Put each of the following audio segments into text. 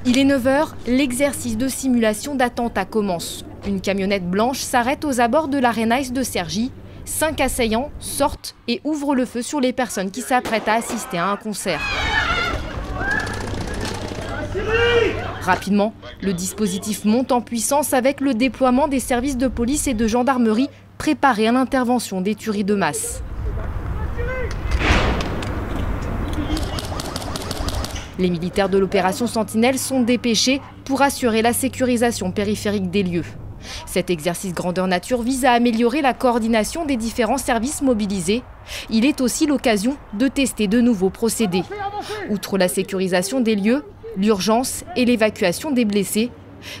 Il est 9 h, l'exercice de simulation d'attentat commence. Une camionnette blanche s'arrête aux abords de l'Arena de Cergy. 5 assaillants sortent et ouvrent le feu sur les personnes qui s'apprêtent à assister à un concert. Rapidement, le dispositif monte en puissance avec le déploiement des services de police et de gendarmerie préparés à l'intervention des tueries de masse. Les militaires de l'opération Sentinelle sont dépêchés pour assurer la sécurisation périphérique des lieux. Cet exercice grandeur nature vise à améliorer la coordination des différents services mobilisés. Il est aussi l'occasion de tester de nouveaux procédés. Outre la sécurisation des lieux, l'urgence et l'évacuation des blessés.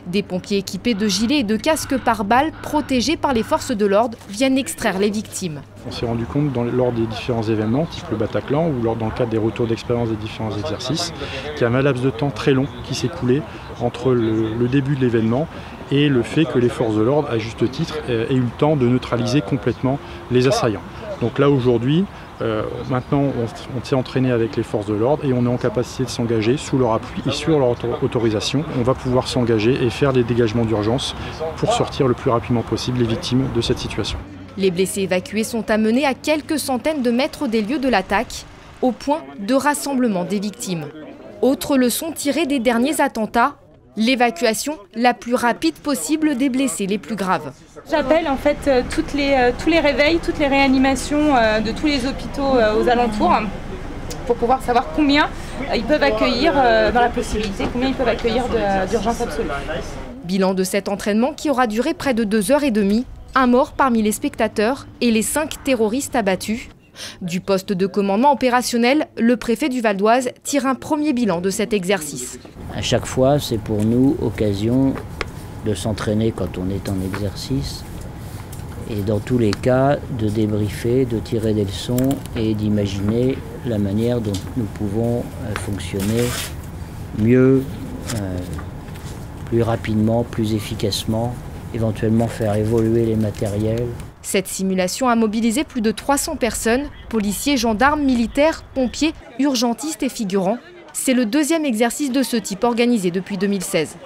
Des pompiers équipés de gilets et de casques pare-balles protégés par les forces de l'ordre viennent extraire les victimes. On s'est rendu compte lors des différents événements, type le Bataclan ou dans le cadre des retours d'expérience des différents exercices, qu'il y a un laps de temps très long qui s'est écoulé entre le début de l'événement et le fait que les forces de l'ordre, à juste titre, aient eu le temps de neutraliser complètement les assaillants. Donc là aujourd'hui, maintenant on s'est entraîné avec les forces de l'ordre et on est en capacité de s'engager sous leur appui et sur leur autorisation. On va pouvoir s'engager et faire des dégagements d'urgence pour sortir le plus rapidement possible les victimes de cette situation. Les blessés évacués sont amenés à quelques centaines de mètres des lieux de l'attaque, au point de rassemblement des victimes. Autre leçon tirée des derniers attentats, l'évacuation la plus rapide possible des blessés les plus graves. J'appelle en fait tous les réveils, toutes les réanimations de tous les hôpitaux aux alentours pour pouvoir savoir combien ils peuvent accueillir dans la possibilité, combien ils peuvent accueillir d'urgence absolue. Bilan de cet entraînement qui aura duré près de 2h30, un mort parmi les spectateurs et les 5 terroristes abattus. Du poste de commandement opérationnel, le préfet du Val d'Oise tire un premier bilan de cet exercice. À chaque fois, c'est pour nous occasion de s'entraîner quand on est en exercice et dans tous les cas de débriefer, de tirer des leçons et d'imaginer la manière dont nous pouvons fonctionner mieux, plus rapidement, plus efficacement, éventuellement faire évoluer les matériels. Cette simulation a mobilisé plus de 300 personnes, policiers, gendarmes, militaires, pompiers, urgentistes et figurants. C'est le 2e exercice de ce type organisé depuis 2016.